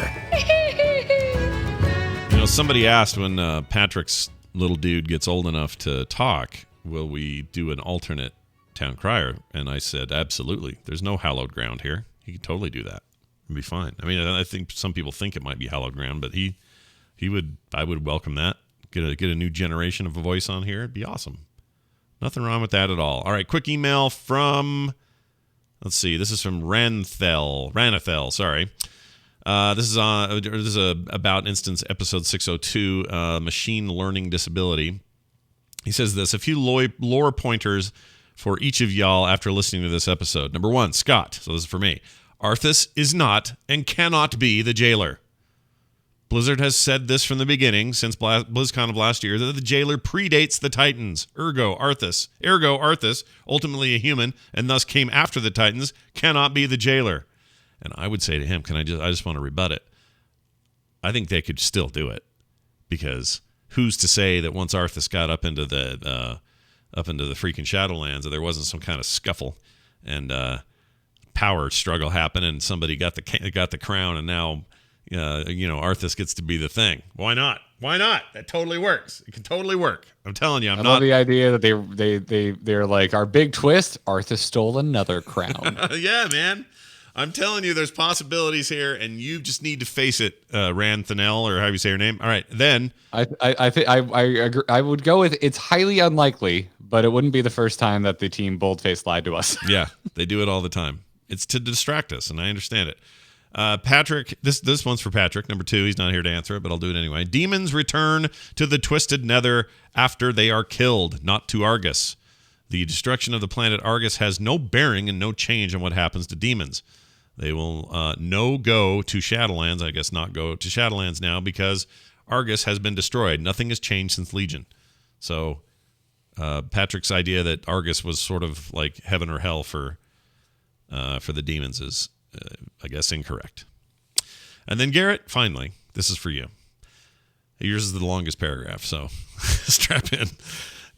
Somebody asked when Patrick's little dude gets old enough to talk, will we do an alternate town crier? And I said, absolutely. There's no hallowed ground here. He could totally do that. It'd be fine. I mean, I think some people think it might be hallowed ground, but I would welcome that. Get a new generation of a voice on here. It'd be awesome. Nothing wrong with that at all. All right, quick email from, let's see, this is from Ranethel, sorry. This is about instance episode 602, machine learning disability. He says this: a few lore pointers for each of y'all after listening to this episode. Number 1, Scott. So this is for me. Arthas is not and cannot be the jailer. Blizzard has said this from the beginning, since BlizzCon of last year, that the jailer predates the Titans. Ergo, Arthas, ultimately a human, and thus came after the Titans, cannot be the jailer. And I would say to him, I just want to rebut it. I think they could still do it, because who's to say that once Arthas got up into the freaking Shadowlands, that there wasn't some kind of scuffle and power struggle happen, and somebody got the crown, and now Arthas gets to be the thing. Why not? That totally works. It can totally work. I'm telling you. I love the idea that they're like, our big twist, Arthas stole another crown. Yeah, man. I'm telling you, there's possibilities here, and you just need to face it, Rand Thanel, or how you say your name. All right, then I agree. I would go with it's highly unlikely, but it wouldn't be the first time that the team boldface lied to us. Yeah, they do it all the time. It's to distract us, and I understand it. Patrick, this one's for Patrick. Number 2, he's not here to answer it, but I'll do it anyway. Demons return to the Twisted Nether after they are killed, not to Argus. The destruction of the planet Argus has no bearing and no change on what happens to demons. They will go to Shadowlands. I guess not go to Shadowlands now, because Argus has been destroyed. Nothing has changed since Legion. So Patrick's idea that Argus was sort of like heaven or hell for the demons is, I guess, incorrect. And then Garrett, finally, this is for you. Yours is the longest paragraph, so strap in.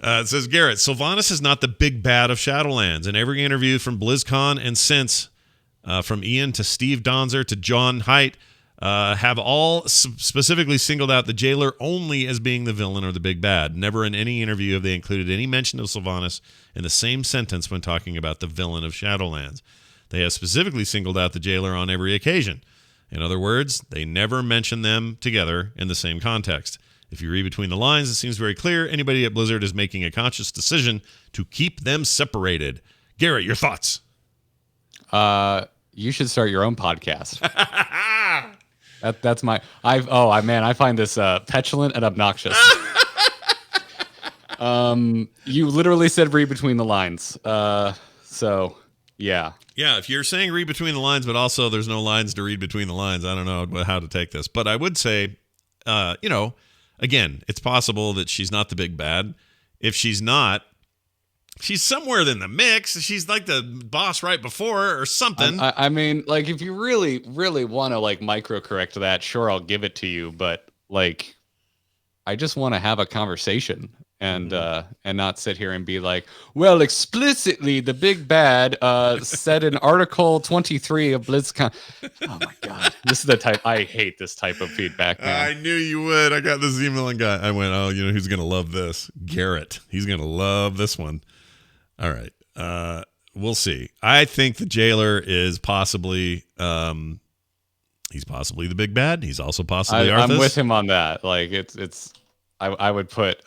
It says, Garrett, Sylvanas is not the big bad of Shadowlands. In every interview from BlizzCon and since, from Ian to Steve Donzer to John Haidt, have all specifically singled out the jailer only as being the villain or the big bad. Never in any interview have they included any mention of Sylvanas in the same sentence when talking about the villain of Shadowlands. They have specifically singled out the jailer on every occasion. In other words, they never mention them together in the same context. If you read between the lines, it seems very clear anybody at Blizzard is making a conscious decision to keep them separated. Garrett, your thoughts? You should start your own podcast. That's my. I find this petulant and obnoxious. You literally said read between the lines. So yeah. Yeah, if you're saying read between the lines, but also there's no lines to read between the lines, I don't know how to take this. But I would say, again, it's possible that she's not the big bad. If she's not, she's somewhere in the mix. She's like the boss right before or something. I mean, like, if you really, really want to like micro correct that, sure, I'll give it to you. But like, I just want to have a conversation and not sit here and be like, well, explicitly the big bad said in Article 23 of BlizzCon. Oh my God, this is the type. I hate this type of feedback, man. I knew you would. I got this email and I went, oh, you know who's gonna love this? Garrett. He's gonna love this one. All right. We'll see. I think the jailer is possibly he's possibly the big bad. He's also possibly Arthas. I'm with him on that. Like it's I would put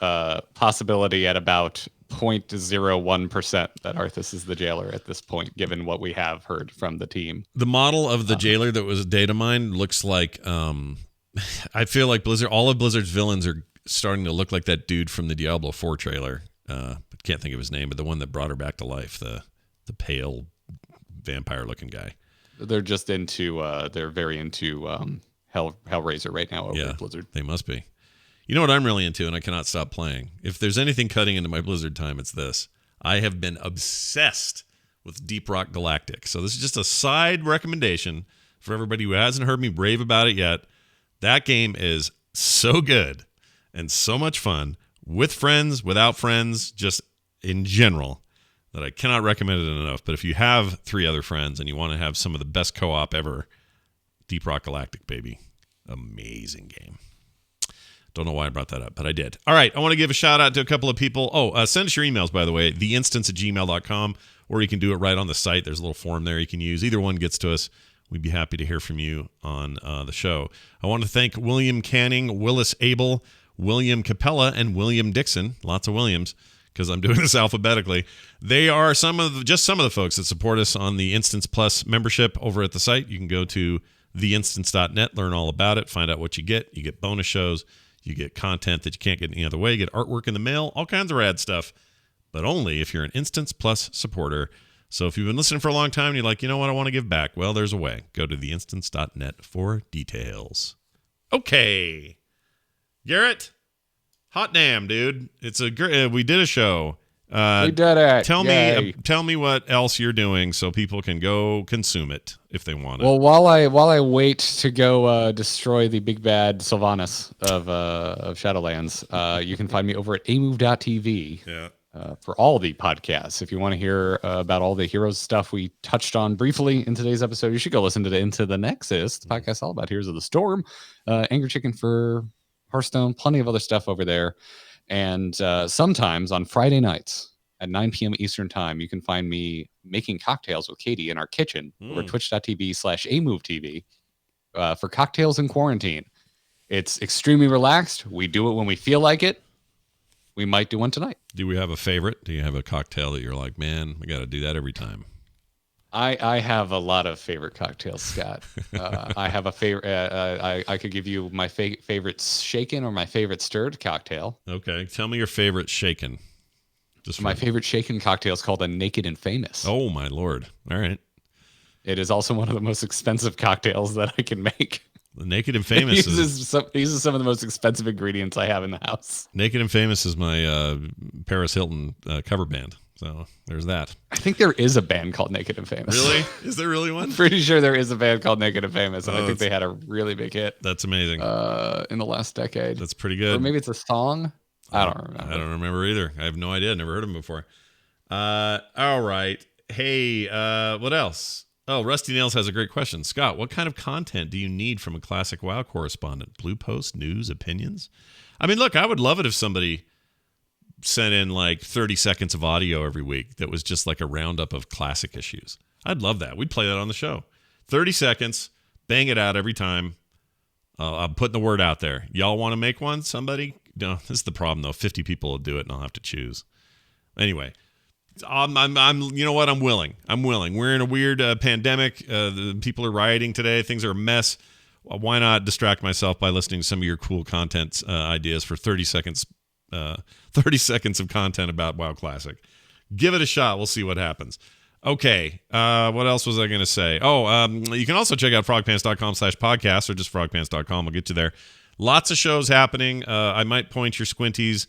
possibility at about 0.01% that Arthas is the jailer at this point, given what we have heard from the team. The model of the jailer that was data mined looks like I feel like all of Blizzard's villains are starting to look like that dude from the Diablo 4 trailer. I can't think of his name, but the one that brought her back to life, the pale vampire-looking guy. They're just into they're very into Hellraiser right now over at Blizzard. They must be. You know what I'm really into, and I cannot stop playing? If there's anything cutting into my Blizzard time, it's this. I have been obsessed with Deep Rock Galactic. So this is just a side recommendation for everybody who hasn't heard me rave about it yet. That game is so good and so much fun, with friends, without friends, just in general, that I cannot recommend it enough. But if you have 3 other friends and you want to have some of the best co-op ever, Deep Rock Galactic, baby. Amazing game. Don't know why I brought that up, but I did. All right, I want to give a shout out to a couple of people. Send us your emails, by the way, theinstance@gmail.com, or you can do it right on the site. There's a little form there you can use. Either one gets to us. We'd be happy to hear from you on the show. I want to thank William Canning, Willis Abel, William Capella, and William Dixon. Lots of Williams, because I'm doing this alphabetically. They are some of the folks that support us on the Instance Plus membership over at the site. You can go to theinstance.net, learn all about it, find out what you get. You get bonus shows. You get content that you can't get any other way. You get artwork in the mail, all kinds of rad stuff, but only if you're an Instance Plus supporter. So if you've been listening for a long time and you're like, you know what, I want to give back, well, there's a way. Go to theinstance.net for details. Okay. Garrett, hot damn, dude. It's a great. We did a show. We did it. Tell me what else you're doing so people can go consume it if they want it. Well, while I wait to go destroy the big bad Sylvanas of Shadowlands, you can find me over at amove.tv. Yeah. For all the podcasts. If you want to hear about all the Heroes stuff we touched on briefly in today's episode, you should go listen to Into the Nexus, the podcast all about Heroes of the Storm, Angry Chicken for Hearthstone, plenty of other stuff over there. And sometimes on Friday nights at 9 p.m. Eastern time, you can find me making cocktails with Katie in our kitchen over twitch.tv/amovetv for cocktails in quarantine. It's extremely relaxed. We do it when we feel like it. We might do one tonight. Do we have a favorite? Do you have a cocktail that you're like, man, we got to do that every time? I have a lot of favorite cocktails, Scott. I have a favorite. I could give you my favorite shaken or my favorite stirred cocktail. Okay, tell me your favorite shaken. My favorite shaken cocktail is called a Naked and Famous. Oh my lord! All right. It is also one of the most expensive cocktails that I can make. The Naked and Famous uses some of the most expensive ingredients I have in the house. Naked and Famous is my Paris Hilton cover band. So there's that. I think there is a band called Naked and Famous. Really? Is there really one? I'm pretty sure there is a band called Naked and Famous, and I think they had a really big hit. That's amazing. In the last decade. That's pretty good. Or maybe it's a song. I don't remember. I don't remember either. I have no idea. Never heard of them before. All right. Hey, what else? Oh, Rusty Nails has a great question. Scott, what kind of content do you need from a classic WoW correspondent? Blue Post, news, opinions? I mean, look, I would love it if somebody sent in like 30 seconds of audio every week that was just like a roundup of classic issues. I'd love that. We'd play that on the show. 30 seconds, bang it out every time. I'm putting the word out there. Y'all want to make one? Somebody? No, this is the problem though. 50 people will do it and I'll have to choose. Anyway, I'm you know what? I'm willing. We're in a weird pandemic. The people are rioting today. Things are a mess. Why not distract myself by listening to some of your cool content ideas for 30 seconds? 30 seconds of content about WoW Classic. Give it a shot. We'll see what happens. Okay. What else was I going to say? Oh, you can also check out frogpants.com/podcast or just frogpants.com. We'll get you there. Lots of shows happening. I might point your squinties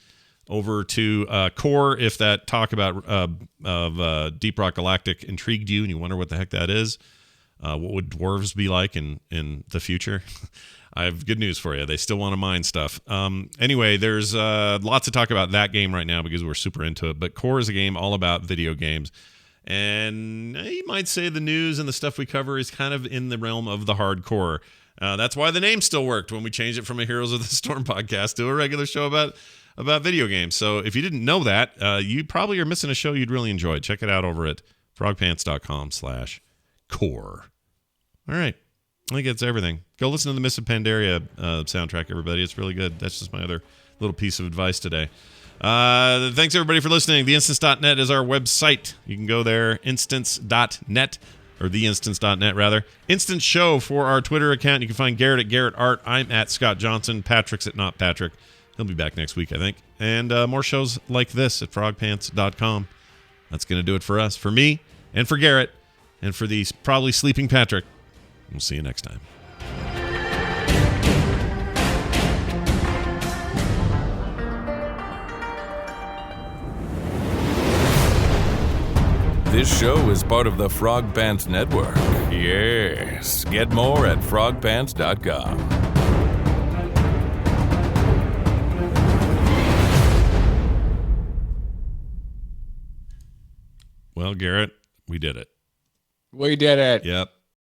over to Core if that talk about of Deep Rock Galactic intrigued you and you wonder what the heck that is. What would dwarves be like in the future? I have good news for you. They still want to mine stuff. Anyway, there's lots to talk about that game right now because we're super into it. But Core is a game all about video games. And you might say the news and the stuff we cover is kind of in the realm of the hardcore. That's why the name still worked when we changed it from a Heroes of the Storm podcast to a regular show about video games. So if you didn't know that, you probably are missing a show you'd really enjoy. Check it out over at frogpants.com/core. All right. I think that's everything. Go listen to the Miss of Pandaria soundtrack, everybody. It's really good. That's just my other little piece of advice today. Thanks, everybody, for listening. Theinstance.net is our website. You can go there, instance.net, or theinstance.net, rather. Instance Show for our Twitter account. You can find Garrett at Garrett Art. I'm at Scott Johnson. Patrick's at Not Patrick. He'll be back next week, I think. And more shows like this at frogpants.com. That's going to do it for us, for me, and for Garrett, and for the probably sleeping Patrick. We'll see you next time. This show is part of the Frog Pants Network. Yes. Get more at frogpants.com. Well, Garrett, we did it. We did it. Yep.